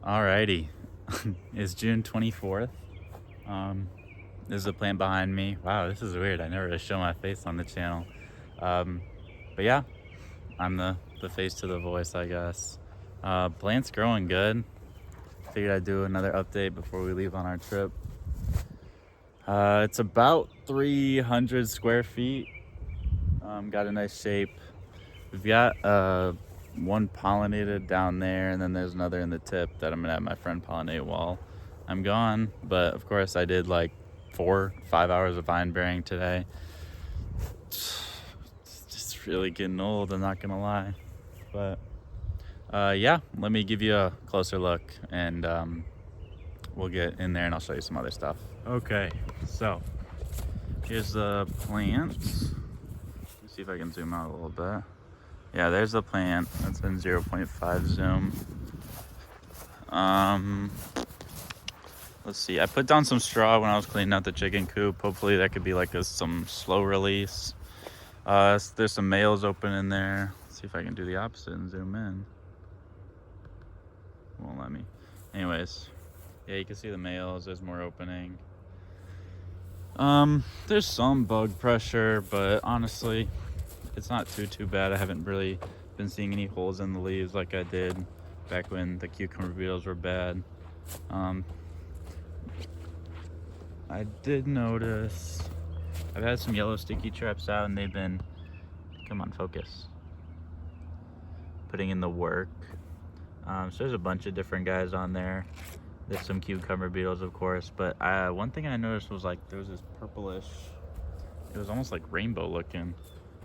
Alrighty, it's June 24th. This is the plant behind me. Wow, this is weird. I never really show my face on the channel. Um, but yeah, I'm the face to the voice, I guess. Plant's growing good. Figured I'd do another update before we leave on our trip. It's about 300 square feet. Got a nice shape. We've got one pollinated down there, and then there's another in the tip that I'm gonna have my friend pollinate while I'm gone. But of course, I did like 4-5 hours of vine bearing today. It's just really getting old, I'm not gonna lie. But yeah, let me give you a closer look, and we'll get in there and I'll show you some other stuff. Okay, so here's the plants. Let's see if I can zoom out a little bit. Yeah, there's the plant. That's in 0.5 zoom. Let's see. I put down some straw when I was cleaning out the chicken coop. Hopefully that could be like some slow release. There's some males open in there. Let's see if I can do the opposite and zoom in. Won't let me. Anyways, yeah, you can see the males. There's more opening. There's some bug pressure, but honestly, it's not too bad. I haven't really been seeing any holes in the leaves like I did back when the cucumber beetles were bad. I did notice I've had some yellow sticky traps out, and they've been, come on, focus, putting in the work. So there's a bunch of different guys on there. There's some cucumber beetles, of course, but one thing I noticed was like there was this purplish, it was almost like rainbow looking,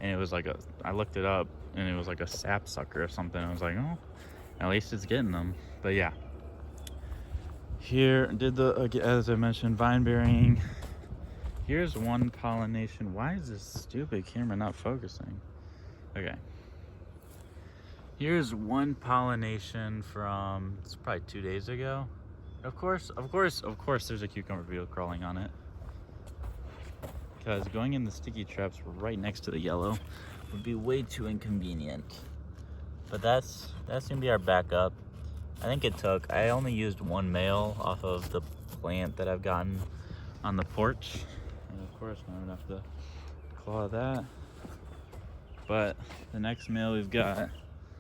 and it was like I looked it up and it was like a sapsucker or something. I was like, oh, at least it's getting them. But yeah, here did as I mentioned, vine bearing. Here's one pollination. Why is this stupid camera not focusing? Okay, here's one pollination from, it's probably 2 days ago. Of course there's a cucumber beetle crawling on it, because going in the sticky traps right next to the yellow would be way too inconvenient. But that's gonna be our backup. I think I only used one male off of the plant that I've gotten on the porch. And of course, not enough to claw that. But the next male we've got,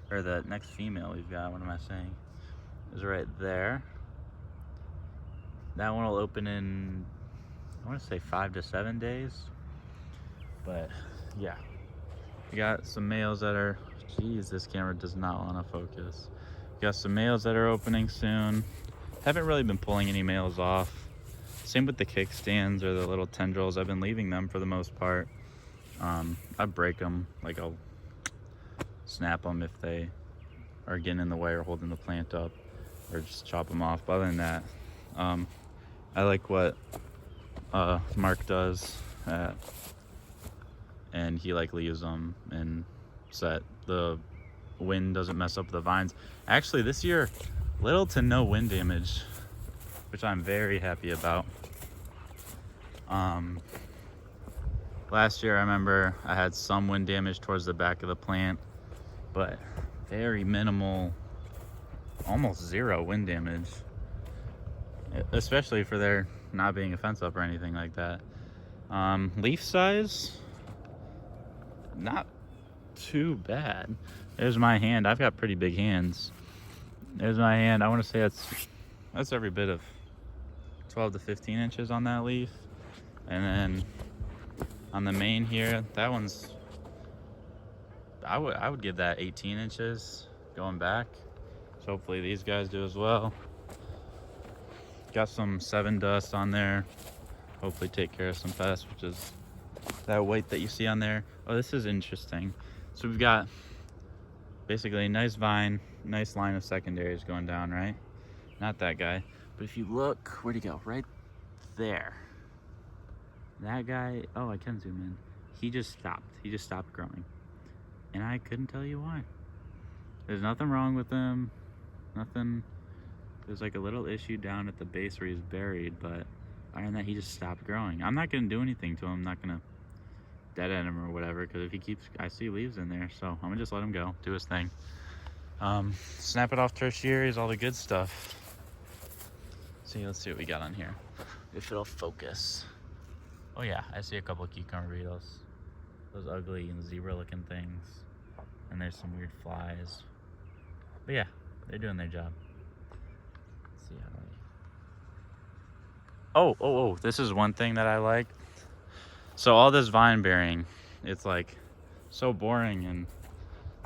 or the next female we've got, what am I saying, is right there. That one will open in, I want to say 5 to 7 days. But yeah, we got some males that are, geez, this camera does not want to focus. We got some males that are opening soon. Haven't really been pulling any males off. Same with the kickstands or the little tendrils. I've been leaving them for the most part. I break them, like I'll snap them if they are getting in the way or holding the plant up, or just chop them off. But other than that, I like what Mark does, and he like leaves them and set the wind doesn't mess up the vines. Actually, this year, little to no wind damage, which I'm very happy about. Last year I remember I had some wind damage towards the back of the plant, but very minimal, almost zero wind damage, especially for there not being a fence up or anything like that. Leaf size, not too bad. There's my hand. I've got pretty big hands. There's my hand. I want to say that's every bit of 12 to 15 inches on that leaf. And then on the main here, that one's, I would give that 18 inches going back. So hopefully these guys do as well. Got some 7 dust on there. Hopefully take care of some pests, which is that white that you see on there. Oh, this is interesting. So we've got basically a nice vine, nice line of secondaries going down, right? Not that guy. But if you look, where'd he go? Right there. That guy, oh, I can zoom in. He just stopped. He just stopped growing. And I couldn't tell you why. There's nothing wrong with him. Nothing. There's like a little issue down at the base where he's buried, but other than that, he just stopped growing. I'm not gonna do anything to him. I'm not gonna dead end him or whatever, because if he keeps, I see leaves in there, so I'm gonna just let him go, do his thing. Snap it off tertiaries, all the good stuff. Let's see what we got on here. If it'll focus. Oh yeah, I see a couple of cucumber beetles. Those ugly and zebra-looking things. And there's some weird flies. But yeah, they're doing their job. Let's see how oh, this is one thing that I like. So all this vine bearing, it's like so boring and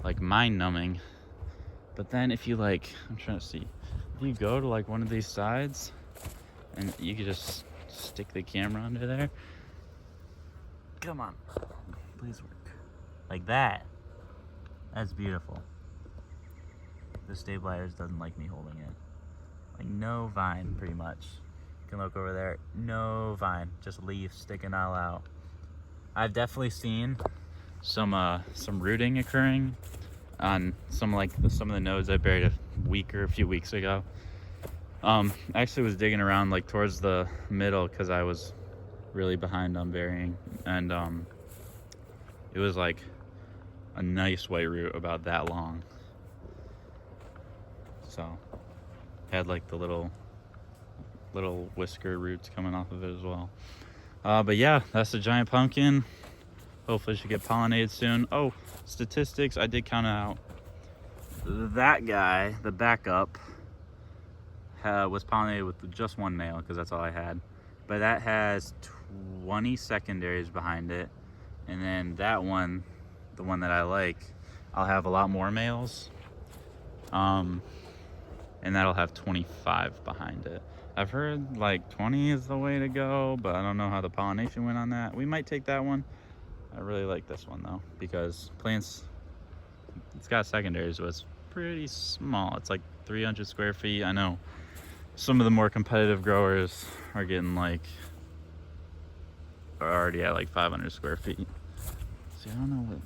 like mind-numbing. But then if you like, I'm trying to see, if you go to like one of these sides and you could just stick the camera under there. Come on, please work. Like that. That's beautiful. The stabilizers doesn't like me holding it. Like no vine, pretty much. You can look over there, no vine, just leaves sticking all out. I've definitely seen some rooting occurring on some of the nodes I buried a few weeks ago. I actually was digging around like towards the middle because I was really behind on burying, and it was like a nice white root about that long. So had like the little whisker roots coming off of it as well. But yeah, that's the giant pumpkin. Hopefully it should get pollinated soon. Oh, statistics, I did count it out. That guy, the backup, was pollinated with just one male because that's all I had. But that has 20 secondaries behind it. And then that one, the one that I like, I'll have a lot more males. And that'll have 25 behind it. I've heard like 20 is the way to go, but I don't know how the pollination went on that. We might take that one. I really like this one though, because plants, it's got secondaries, so it's pretty small. It's like 300 square feet. I know some of the more competitive growers are getting like, are already at like 500 square feet. See, I don't know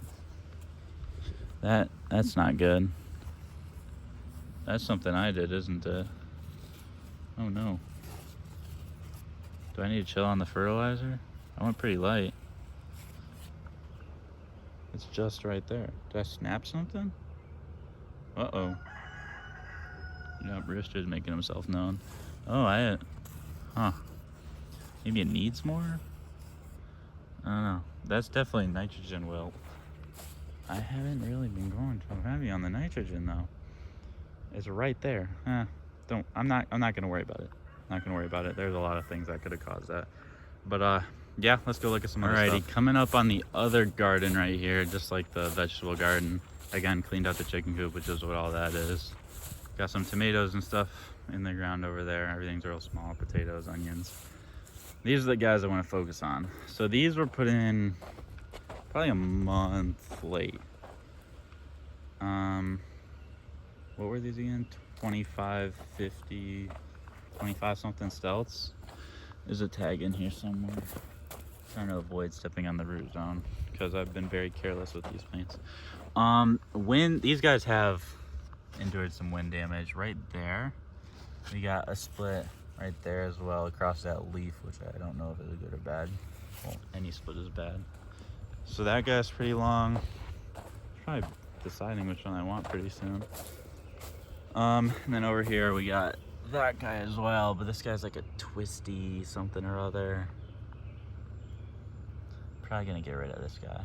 what, that's not good. That's something I did, isn't it? Oh no. Do I need to chill on the fertilizer? I went pretty light. It's just right there. Did I snap something? Uh-oh. Yeah, Rooster's making himself known. Oh, maybe it needs more? I don't know. That's definitely nitrogen wilt. I haven't really been going too heavy on the nitrogen though. It's right there. I'm not gonna worry about it. Not gonna worry about it. There's a lot of things that could have caused that. But yeah, let's go look at some other stuff. Alrighty, coming up on the other garden right here, just like the vegetable garden. Again, cleaned out the chicken coop, which is what all that is. Got some tomatoes and stuff in the ground over there. Everything's real small, potatoes, onions. These are the guys I want to focus on. So these were put in probably a month late. What were these again? 25, 50, 25 something stelts. There's a tag in here somewhere. Trying to avoid stepping on the root zone because I've been very careless with these plants. These guys have endured some wind damage right there. We got a split right there as well across that leaf, which I don't know if it's good or bad. Well, any split is bad. So that guy's pretty long. Probably deciding which one I want pretty soon. And then over here we got that guy as well, but this guy's like a twisty something or other. Probably gonna get rid of this guy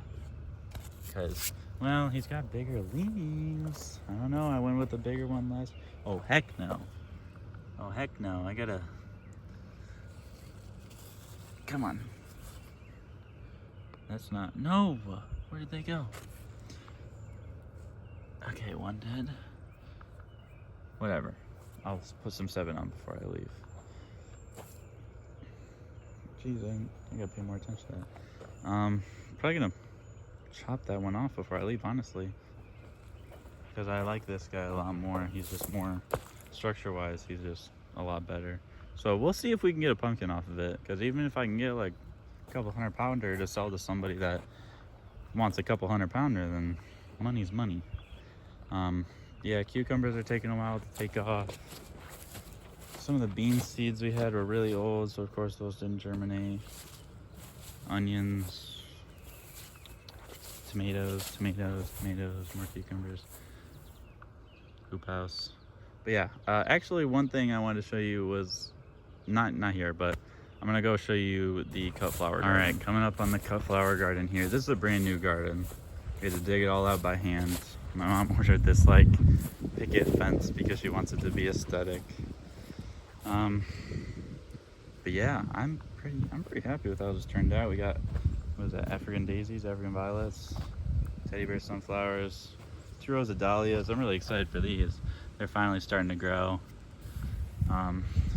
because, well, he's got bigger leaves. I don't know, I went with the bigger one last. Oh heck no. Oh heck no, I gotta, come on. That's not, no, where did they go? Okay, one dead. Whatever, I'll put some 7 on before I leave. Jeez, I gotta pay more attention to that. Probably gonna chop that one off before I leave, honestly, because I like this guy a lot more. He's just more structure-wise, he's just a lot better. So we'll see if we can get a pumpkin off of it, because even if I can get like a couple 100-pounder to sell to somebody that wants a couple 100-pounder, then money's money. Yeah, cucumbers are taking a while to take off. Some of the bean seeds we had were really old, so of course those didn't germinate. Onions, tomatoes, more cucumbers. Hoop house. But yeah, actually one thing I wanted to show you was not here, but I'm gonna go show you the cut flower garden. All right, coming up on the cut flower garden here. This is a brand new garden. We had to dig it all out by hand. My mom ordered this like picket fence because she wants it to be aesthetic. But yeah, I'm pretty happy with how this turned out. We got, what was that, African daisies, African violets, teddy bear sunflowers, 2 rows of dahlias. I'm really excited for these. They're finally starting to grow.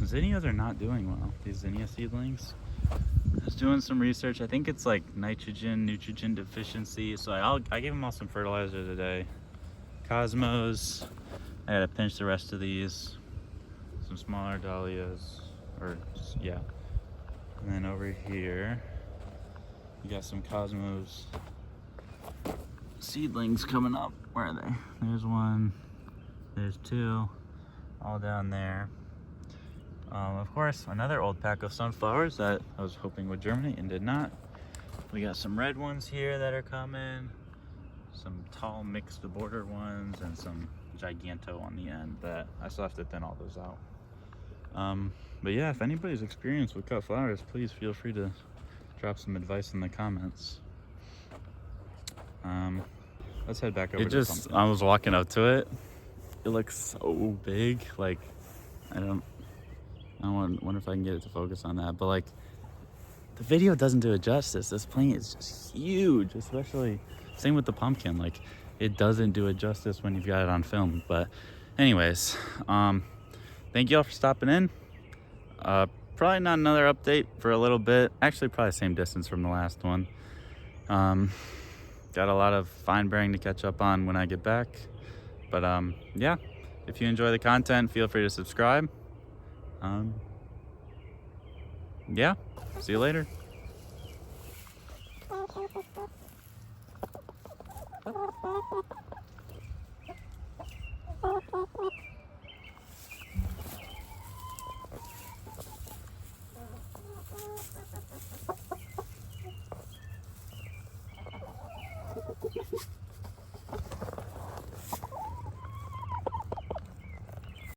Zinnias are not doing well, these zinnia seedlings. I was doing some research. I think it's like nutrient deficiency. So I gave them all some fertilizer today. Cosmos, I gotta pinch the rest of these. Some smaller dahlias, or just, yeah. And then over here, you got some Cosmos seedlings coming up. Where are they? There's 1, there's 2, all down there. Of course, another old pack of sunflowers that I was hoping would germinate and did not. We got some red ones here that are coming, some tall mixed border ones, and some giganto on the end that I still have to thin all those out. But yeah, if anybody's experienced with cut flowers, please feel free to drop some advice in the comments. Let's head back over to the pumpkin. I was walking up to it. It looks so big. Like, I wonder if I can get it to focus on that. But like, the video doesn't do it justice. This plant is just huge, especially, same with the pumpkin. Like, it doesn't do it justice when you've got it on film. But anyways, thank you all for stopping in. Probably not another update for a little bit. Actually, probably same distance from the last one. Got a lot of vine bearing to catch up on when I get back. But yeah, if you enjoy the content, feel free to subscribe. Yeah, see you later.